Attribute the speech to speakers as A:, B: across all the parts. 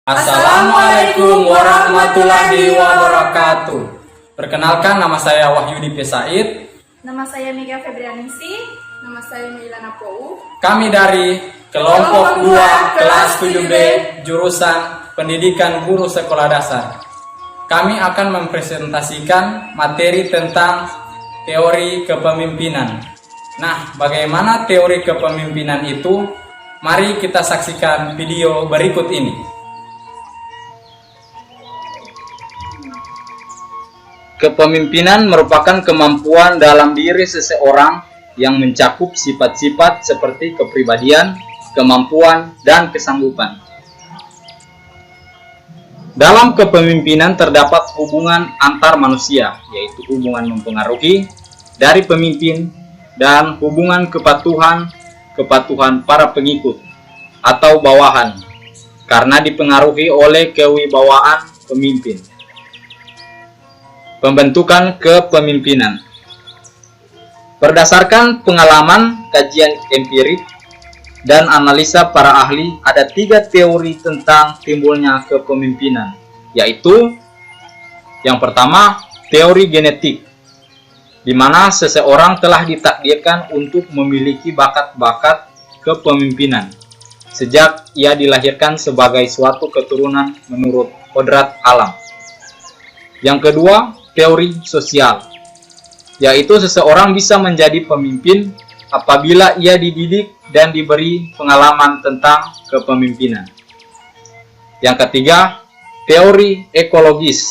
A: Assalamualaikum warahmatullahi wabarakatuh. Perkenalkan, nama saya Wahyudi P. Said.
B: Nama saya Mega Febrianingsi.
C: Nama saya Milana Pou.
A: Kami dari kelompok 2 kelas 7B jurusan Pendidikan Guru Sekolah Dasar. Kami akan mempresentasikan materi tentang teori kepemimpinan. Nah, bagaimana teori kepemimpinan itu? Mari kita saksikan video berikut ini. Kepemimpinan merupakan kemampuan dalam diri seseorang yang mencakup sifat-sifat seperti kepribadian, kemampuan, dan kesanggupan. Dalam kepemimpinan terdapat hubungan antar manusia, yaitu hubungan mempengaruhi dari pemimpin dan hubungan kepatuhan para pengikut atau bawahan, karena dipengaruhi oleh kewibawaan pemimpin. Pembentukan kepemimpinan berdasarkan pengalaman, kajian empirik, dan analisa para ahli, ada 3 teori tentang timbulnya kepemimpinan, yaitu yang pertama, teori genetik, di mana seseorang telah ditakdirkan untuk memiliki bakat-bakat kepemimpinan sejak ia dilahirkan sebagai suatu keturunan menurut kodrat alam. Yang kedua, teori sosial, yaitu seseorang bisa menjadi pemimpin apabila ia dididik dan diberi pengalaman tentang kepemimpinan. Yang ketiga, teori ekologis.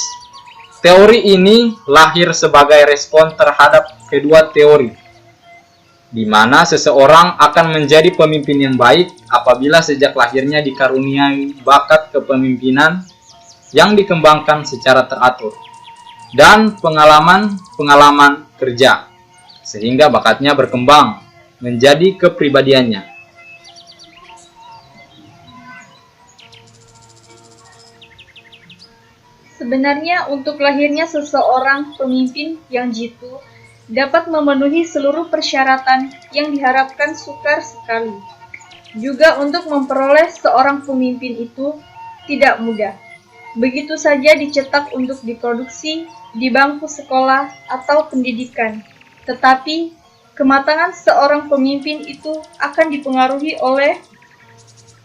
A: Teori ini lahir sebagai respon terhadap kedua teori, di mana seseorang akan menjadi pemimpin yang baik apabila sejak lahirnya dikaruniai bakat kepemimpinan yang dikembangkan secara teratur dan pengalaman kerja, sehingga bakatnya berkembang menjadi kepribadiannya.
B: Sebenarnya untuk lahirnya seseorang pemimpin yang jitu dapat memenuhi seluruh persyaratan yang diharapkan sukar sekali. Juga untuk memperoleh seorang pemimpin itu tidak mudah. Begitu saja dicetak untuk diproduksi di bangku sekolah atau pendidikan. Tetapi kematangan seorang pemimpin itu akan dipengaruhi oleh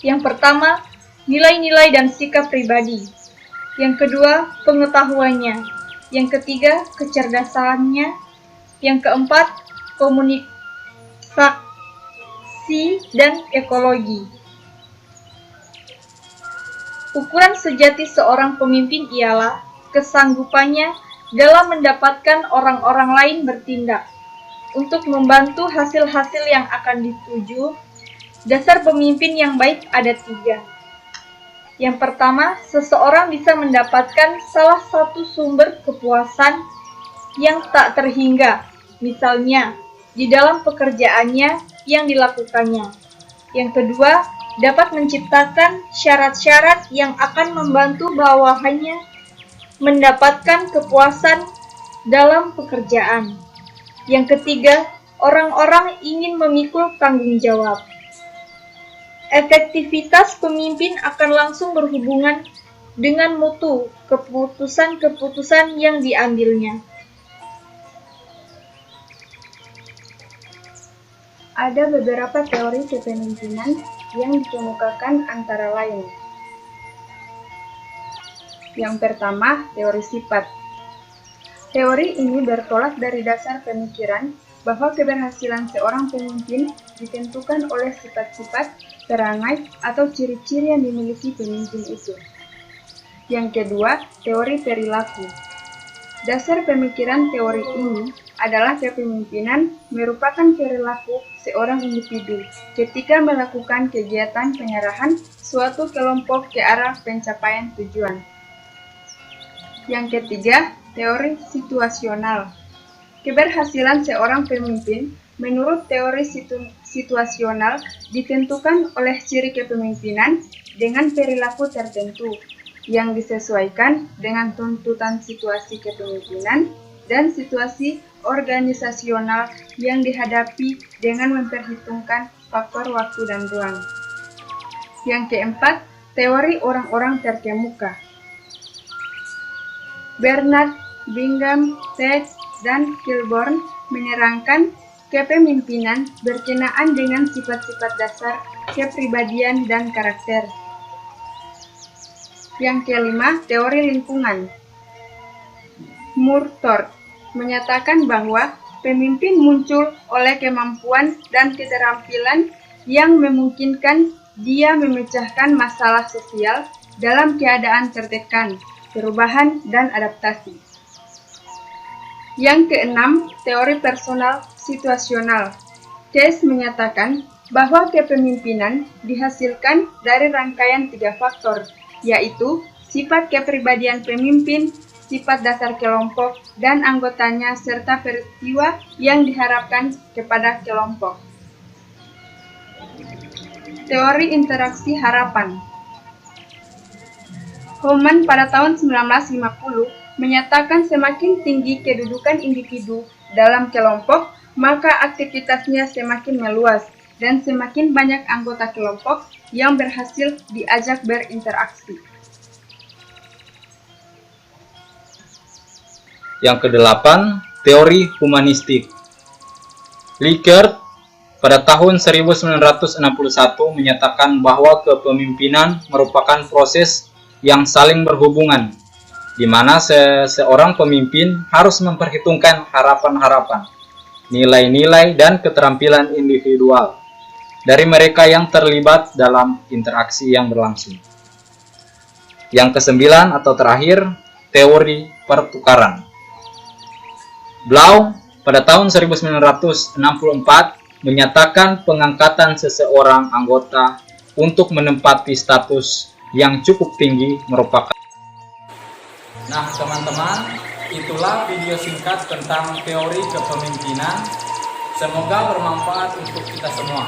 B: yang pertama, nilai-nilai dan sikap pribadi. Yang kedua, pengetahuannya. Yang ketiga, kecerdasannya. Yang keempat, komunikasi dan ekologi. Ukuran sejati seorang pemimpin ialah kesanggupannya dalam mendapatkan orang-orang lain bertindak untuk membantu hasil-hasil yang akan dituju. Dasar pemimpin yang baik ada 3. Yang pertama, seseorang bisa mendapatkan salah satu sumber kepuasan yang tak terhingga, misalnya di dalam pekerjaannya yang dilakukannya. Yang kedua, dapat menciptakan syarat-syarat yang akan membantu bawahannya mendapatkan kepuasan dalam pekerjaan. Yang ketiga, orang-orang ingin memikul tanggung jawab. Efektivitas pemimpin akan langsung berhubungan dengan mutu keputusan-keputusan yang diambilnya.
C: Ada beberapa teori kepemimpinan yang dikemukakan antara lain. Yang pertama, teori sifat. Teori ini bertolak dari dasar pemikiran bahwa keberhasilan seorang pemimpin ditentukan oleh sifat-sifat, perangai, atau ciri-ciri yang dimiliki pemimpin itu. Yang kedua, teori perilaku. Dasar pemikiran teori ini adalah kepemimpinan merupakan perilaku seorang individu ketika melakukan kegiatan pengarahan suatu kelompok ke arah pencapaian tujuan. Yang ketiga, teori situasional. Keberhasilan seorang pemimpin menurut teori situasional ditentukan oleh ciri kepemimpinan dengan perilaku tertentu yang disesuaikan dengan tuntutan situasi kepemimpinan dan situasi organisasional yang dihadapi dengan memperhitungkan faktor waktu dan ruang. Yang keempat, Teori orang-orang terkemuka. Bernard, Bingham, Tate, dan Kilborn menerangkan kepemimpinan berkenaan dengan sifat-sifat dasar kepribadian dan karakter. Yang kelima, teori lingkungan. Murtaugh menyatakan bahwa pemimpin muncul oleh kemampuan dan keterampilan yang memungkinkan dia memecahkan masalah sosial dalam keadaan tertekan, perubahan, dan adaptasi. Yang keenam, teori personal situasional. Case menyatakan bahwa kepemimpinan dihasilkan dari rangkaian 3 faktor, yaitu sifat kepribadian pemimpin, sifat dasar kelompok, dan anggotanya, serta peristiwa yang diharapkan kepada kelompok. Teori interaksi harapan. Homan pada tahun 1950 menyatakan semakin tinggi kedudukan individu dalam kelompok, maka aktivitasnya semakin meluas dan semakin banyak anggota kelompok yang berhasil diajak berinteraksi.
A: Yang kedelapan, teori humanistik. Likert pada tahun 1961 menyatakan bahwa kepemimpinan merupakan proses yang saling berhubungan, di mana seorang pemimpin harus memperhitungkan harapan-harapan, nilai-nilai, dan keterampilan individual dari mereka yang terlibat dalam interaksi yang berlangsung. Yang kesembilan atau terakhir, teori pertukaran. Blau pada tahun 1964 menyatakan pengangkatan seseorang anggota untuk menempati status yang cukup tinggi merupakan. Nah teman-teman, itulah video singkat tentang teori kepemimpinan. Semoga bermanfaat untuk kita semua.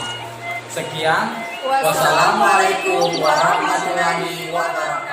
A: Sekian, wassalamualaikum warahmatullahi wabarakatuh.